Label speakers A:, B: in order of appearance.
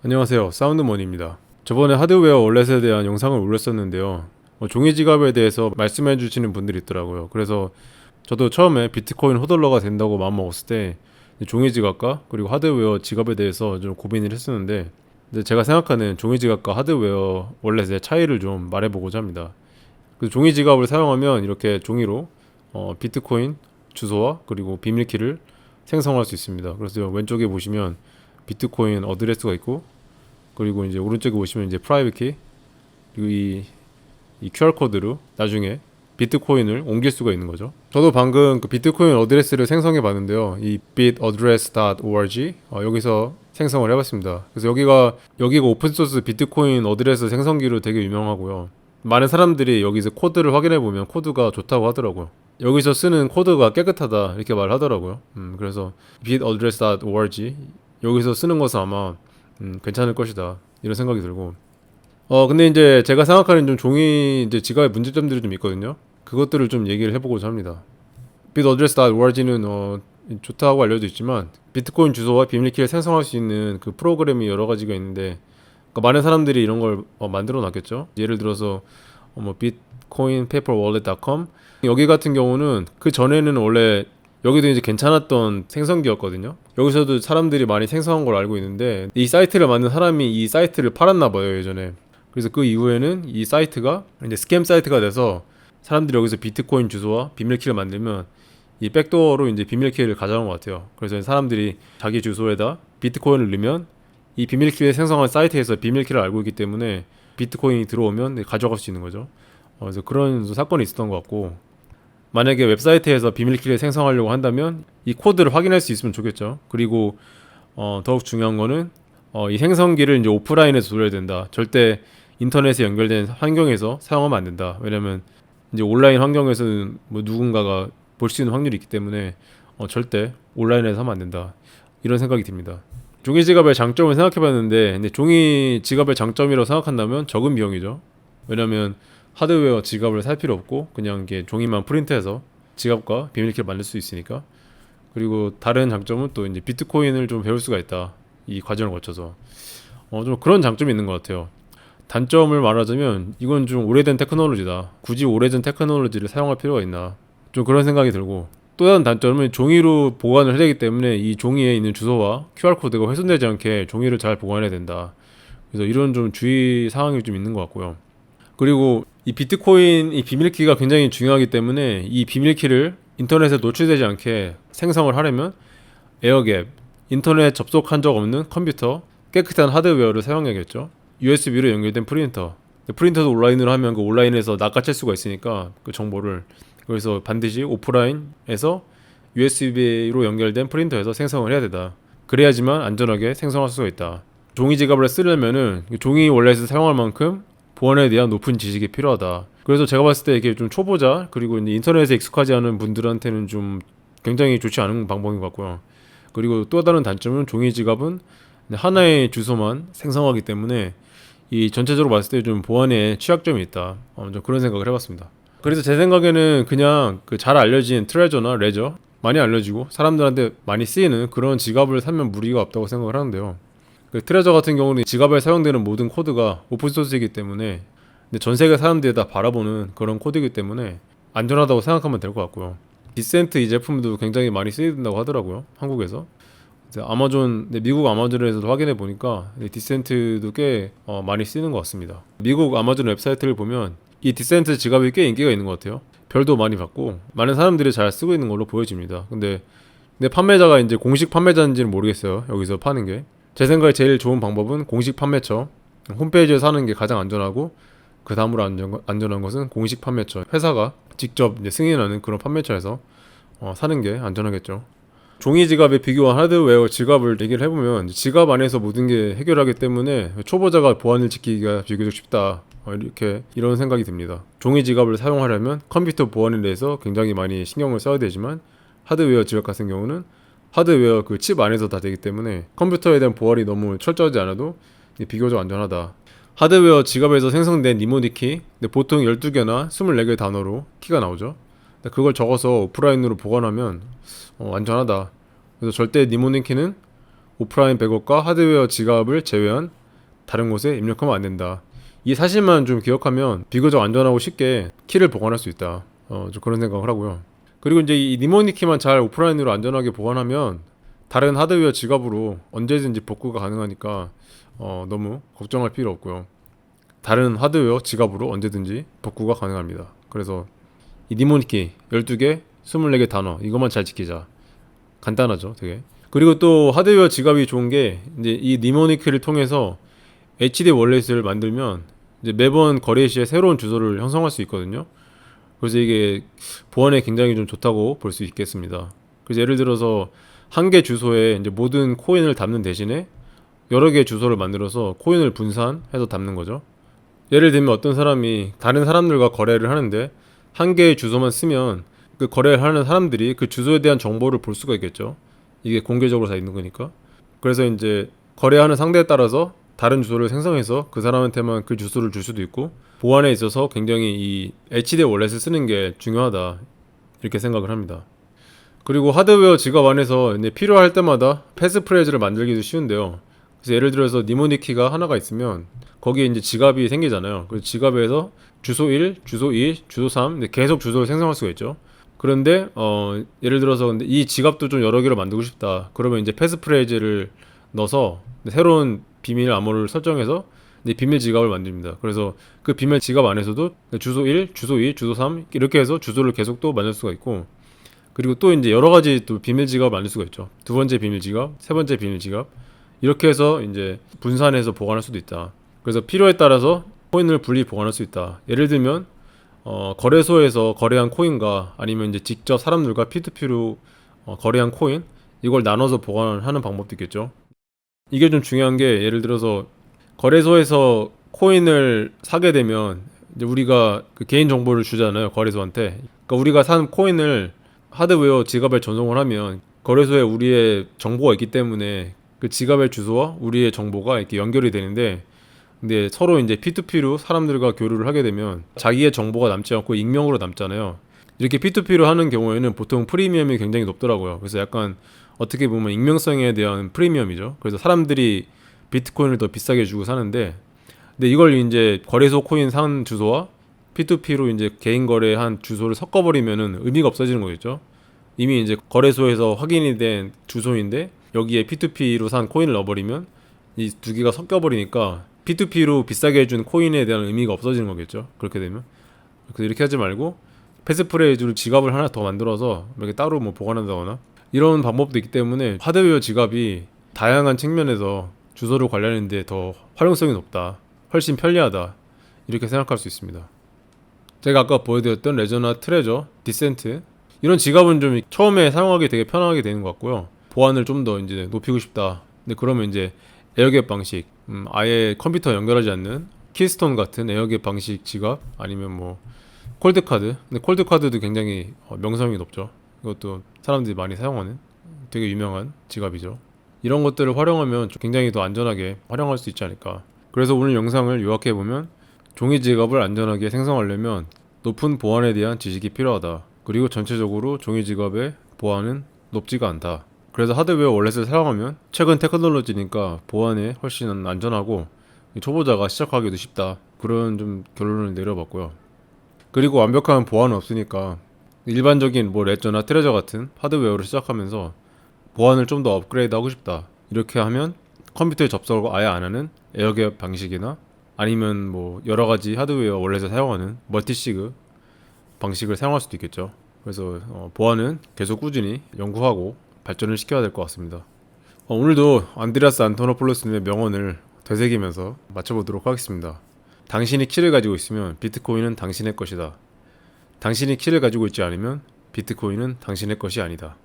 A: 안녕하세요. 사운드머니입니다. 저번에 하드웨어 월렛에 대한 영상을 올렸었는데요. 종이 지갑에 대해서 말씀해 주시는 분들이 있더라고요. 그래서 저도 처음에 비트코인 호들러가 된다고 마음먹었을 때 종이 지갑과 그리고 하드웨어 지갑에 대해서 좀 고민을 했었는데, 근데 제가 생각하는 종이 지갑과 하드웨어 월렛의 차이를 좀 말해보고자 합니다. 그 종이 지갑을 사용하면 이렇게 종이로 비트코인 주소와 그리고 비밀키를 생성할 수 있습니다. 그래서 왼쪽에 보시면 비트코인 어드레스가 있고, 그리고 이제 오른쪽에 보시면 이제 프라이빗 키, 그리고 이 QR 코드로 나중에 비트코인을 옮길 수가 있는 거죠. 저도 방금 그 비트코인 어드레스를 생성해 봤는데요. 이 bitaddress.org 여기서 생성을 해봤습니다. 그래서 여기가 오픈소스 비트코인 어드레스 생성기로 되게 유명하고요. 많은 사람들이 여기서 코드를 확인해 보면 코드가 좋다고 하더라고요. 여기서 쓰는 코드가 깨끗하다 이렇게 말을 하더라고요. 그래서 bitaddress.org 여기서 쓰는 것은 아마 괜찮을 것이다 이런 생각이 들고, 근데 이제 제가 생각하는 좀 종이 이제 지갑의 문제점들이 좀 있거든요. 그것들을 좀 얘기를 해보고자 합니다. bitaddress.org는 좋다고 알려져 있지만 비트코인 주소와 비밀키를 생성할 수 있는 그 프로그램이 여러 가지가 있는데, 그러니까 많은 사람들이 이런 걸 만들어 놨겠죠. 예를 들어서 뭐 bitcoinpaperwallet.com 여기 같은 경우는 그 전에는 원래 여기도 이제 괜찮았던 생성기였거든요. 여기서도 사람들이 많이 생성한 걸 알고 있는데, 이 사이트를 만든 사람이 이 사이트를 팔았나 봐요, 예전에. 그래서 그 이후에는 이 사이트가 이제 스캠 사이트가 돼서 사람들이 여기서 비트코인 주소와 비밀키를 만들면 이 백도어로 이제 비밀키를 가져간 것 같아요. 그래서 사람들이 자기 주소에다 비트코인을 넣으면 이 비밀키를 생성한 사이트에서 비밀키를 알고 있기 때문에 비트코인이 들어오면 가져갈 수 있는 거죠. 그래서 그런 사건이 있었던 것 같고, 만약에 웹사이트에서 비밀키를 생성하려고 한다면 이 코드를 확인할 수 있으면 좋겠죠. 그리고 더욱 중요한 거는 이 생성기를 이제 오프라인에서 돌려야 된다. 절대 인터넷에 연결된 환경에서 사용하면 안 된다. 왜냐면 이제 온라인 환경에서는 뭐 누군가가 볼 수 있는 확률이 있기 때문에 절대 온라인에서 하면 안 된다. 이런 생각이 듭니다. 종이 지갑의 장점을 생각해봤는데, 근데 종이 지갑의 장점이라고 생각한다면 적은 비용이죠. 왜냐면 하드웨어 지갑을 살 필요 없고 그냥 이게 종이만 프린트해서 지갑과 비밀키를 만들 수 있으니까. 그리고 다른 장점은 또 이제 비트코인을 좀 배울 수가 있다. 이 과정을 거쳐서 좀 그런 장점이 있는 것 같아요. 단점을 말하자면 이건 좀 오래된 테크놀로지다. 굳이 오래된 테크놀로지를 사용할 필요가 있나? 좀 그런 생각이 들고, 또 다른 단점은 종이로 보관을 해야 되기 때문에 이 종이에 있는 주소와 QR 코드가 훼손되지 않게 종이를 잘 보관해야 된다. 그래서 이런 좀 주의 사항이 좀 있는 것 같고요. 그리고 이 비트코인 이 비밀키가 굉장히 중요하기 때문에 이 비밀키를 인터넷에 노출되지 않게 생성을 하려면 에어갭, 인터넷 접속한 적 없는 컴퓨터, 깨끗한 하드웨어를 사용해야겠죠. USB로 연결된 프린터, 프린터도 온라인으로 하면 그 온라인에서 낚아챌 수가 있으니까 그 정보를, 그래서 반드시 오프라인에서 USB로 연결된 프린터에서 생성을 해야 되다. 그래야지만 안전하게 생성할 수가 있다. 종이 지갑을 쓰려면은 종이 원래에서 사용할 만큼 보안에 대한 높은 지식이 필요하다. 그래서 제가 봤을 때 이게 좀 초보자, 그리고 이제 인터넷에 익숙하지 않은 분들한테는 좀 굉장히 좋지 않은 방법인 것 같고요. 그리고 또 다른 단점은 종이 지갑은 하나의 주소만 생성하기 때문에 이 전체적으로 봤을 때 좀 보안에 취약점이 있다. 좀 그런 생각을 해봤습니다. 그래서 제 생각에는 그냥 그 잘 알려진 트레저나 레저, 많이 알려지고 사람들한테 많이 쓰이는 그런 지갑을 사면 무리가 없다고 생각을 하는데요. 그 트레저 같은 경우는 지갑에 사용되는 모든 코드가 오픈소스이기 때문에, 근데 전 세계 사람들이 다 바라보는 그런 코드이기 때문에 안전하다고 생각하면 될 것 같고요. 디센트 이 제품도 굉장히 많이 쓰인다고 하더라고요, 한국에서. 아마존, 미국 아마존에서도 확인해 보니까 디센트도 꽤 많이 쓰는 것 같습니다. 미국 아마존 웹사이트를 보면 이 디센트 지갑이 꽤 인기가 있는 것 같아요. 별도 많이 받고 많은 사람들이 잘 쓰고 있는 걸로 보여집니다. 근데 판매자가 이제 공식 판매자인지는 모르겠어요. 여기서 파는 게. 제 생각에 제일 좋은 방법은 공식 판매처 홈페이지에 사는 게 가장 안전하고, 그 다음으로 안전한 것은 공식 판매처, 회사가 직접 이제 승인하는 그런 판매처에서 사는 게 안전하겠죠. 종이 지갑에 비교한 하드웨어 지갑을 얘기를 해보면 지갑 안에서 모든 게 해결하기 때문에 초보자가 보안을 지키기가 비교적 쉽다. 이런 생각이 듭니다. 종이 지갑을 사용하려면 컴퓨터 보안에 대해서 굉장히 많이 신경을 써야 되지만, 하드웨어 지갑 같은 경우는 하드웨어 그 칩 안에서 다 되기 때문에 컴퓨터에 대한 보안이 너무 철저하지 않아도 비교적 안전하다. 하드웨어 지갑에서 생성된 니모니 키, 보통 12개나 24개 단어로 키가 나오죠. 그걸 적어서 오프라인으로 보관하면 안전하다. 그래서 절대 니모니 키는 오프라인 백업과 하드웨어 지갑을 제외한 다른 곳에 입력하면 안 된다. 이 사실만 좀 기억하면 비교적 안전하고 쉽게 키를 보관할 수 있다. 좀 그런 생각을 하고요. 그리고 이제 이 니모니 키만 잘 오프라인으로 안전하게 보관하면 다른 하드웨어 지갑으로 언제든지 복구가 가능하니까 너무 걱정할 필요 없고요. 다른 하드웨어 지갑으로 언제든지 복구가 가능합니다. 그래서 이 니모니 키 12개, 24개 단어 이것만 잘 지키자. 간단하죠, 되게. 그리고 또 하드웨어 지갑이 좋은 게 이제 이 니모니 키를 통해서 HD 월렛을 만들면 이제 매번 거래 시에 새로운 주소를 형성할 수 있거든요. 그래서 이게 보안에 굉장히 좀 좋다고 볼 수 있겠습니다. 그래서 예를 들어서 한 개 주소에 이제 모든 코인을 담는 대신에 여러 개의 주소를 만들어서 코인을 분산해서 담는 거죠. 예를 들면 어떤 사람이 다른 사람들과 거래를 하는데 한 개의 주소만 쓰면 그 거래를 하는 사람들이 그 주소에 대한 정보를 볼 수가 있겠죠. 이게 공개적으로 다 있는 거니까. 그래서 이제 거래하는 상대에 따라서 다른 주소를 생성해서 그 사람한테만 그 주소를 줄 수도 있고, 보안에 있어서 굉장히 이 HD 월렛을 쓰는 게 중요하다 이렇게 생각을 합니다. 그리고 하드웨어 지갑 안에서 이제 필요할 때마다 패스프레이즈를 만들기도 쉬운데요. 그래서 예를 들어서 니모니 키가 하나가 있으면 거기에 이제 지갑이 생기잖아요. 그래서 지갑에서 주소 1, 주소 2, 주소 3 계속 주소를 생성할 수가 있죠. 그런데 예를 들어서 근데 이 지갑도 좀 여러 개로 만들고 싶다. 그러면 이제 패스프레이즈를 넣어서 새로운 비밀 암호를 설정해서 이제 비밀 지갑을 만듭니다. 그래서 그 비밀 지갑 안에서도 주소 1, 주소 2, 주소 3 이렇게 해서 주소를 계속 또 만들 수가 있고, 그리고 또 이제 여러 가지 또 비밀 지갑을 만들 수가 있죠. 두 번째 비밀 지갑, 세 번째 비밀 지갑 이렇게 해서 이제 분산해서 보관할 수도 있다. 그래서 필요에 따라서 코인을 분리 보관할 수 있다. 예를 들면 거래소에서 거래한 코인과 아니면 이제 직접 사람들과 P2P로 거래한 코인 이걸 나눠서 보관하는 방법도 있겠죠. 이게 좀 중요한 게 예를 들어서 거래소에서 코인을 사게 되면 이제 우리가 그 개인 정보를 주잖아요, 거래소한테. 그러니까 우리가 산 코인을 하드웨어 지갑에 전송을 하면 거래소에 우리의 정보가 있기 때문에 그 지갑의 주소와 우리의 정보가 이렇게 연결이 되는데, 근데 서로 이제 P2P로 사람들과 교류를 하게 되면 자기의 정보가 남지 않고 익명으로 남잖아요. 이렇게 P2P로 하는 경우에는 보통 프리미엄이 굉장히 높더라고요. 그래서 약간 어떻게 보면 익명성에 대한 프리미엄이죠. 그래서 사람들이 비트코인을 더 비싸게 주고 사는데, 근데 이걸 이제 거래소 코인 산 주소와 P2P로 이제 개인 거래한 주소를 섞어버리면은 의미가 없어지는 거겠죠. 이미 이제 거래소에서 확인이 된 주소인데 여기에 P2P로 산 코인을 넣어버리면 이 두 개가 섞여버리니까 P2P로 비싸게 해준 코인에 대한 의미가 없어지는 거겠죠. 그렇게 되면. 그래서 이렇게 하지 말고 패스프레이즈로 지갑을 하나 더 만들어서 이렇게 따로 뭐 보관한다거나 이런 방법도 있기 때문에 하드웨어 지갑이 다양한 측면에서 주소를 관리하는데 더 활용성이 높다, 훨씬 편리하다 이렇게 생각할 수 있습니다. 제가 아까 보여드렸던 레저나 트레저, 디센트 이런 지갑은 좀 처음에 사용하기 되게 편하게 되는 것 같고요. 보안을 좀 더 이제 높이고 싶다. 근데 그러면 이제 에어갭 방식, 아예 컴퓨터 연결하지 않는 키스톤 같은 에어갭 방식 지갑, 아니면 뭐 콜드카드. 근데 콜드카드도 굉장히 명성이 높죠. 이것도 사람들이 많이 사용하는 되게 유명한 지갑이죠. 이런 것들을 활용하면 굉장히 더 안전하게 활용할 수 있지 않을까. 그래서 오늘 영상을 요약해보면 종이 지갑을 안전하게 생성하려면 높은 보안에 대한 지식이 필요하다. 그리고 전체적으로 종이 지갑의 보안은 높지가 않다. 그래서 하드웨어 월렛을 사용하면 최근 테크놀로지니까 보안에 훨씬 안전하고 초보자가 시작하기도 쉽다. 그런 좀 결론을 내려봤고요. 그리고 완벽한 보안은 없으니까 일반적인 뭐 레저나 트레저 같은 하드웨어를 시작하면서 보안을 좀 더 업그레이드 하고 싶다. 이렇게 하면 컴퓨터에 접속을 아예 안 하는 에어갭 방식이나 아니면 뭐 여러 가지 하드웨어 월렛을 사용하는 멀티시그 방식을 사용할 수도 있겠죠. 그래서 보안은 계속 꾸준히 연구하고 발전을 시켜야 될 것 같습니다. 오늘도 안드레아스 안토노폴로스님의 명언을 되새기면서 마쳐보도록 하겠습니다. 당신이 키를 가지고 있으면 비트코인은 당신의 것이다. 당신이 키를 가지고 있지 않으면 비트코인은 당신의 것이 아니다.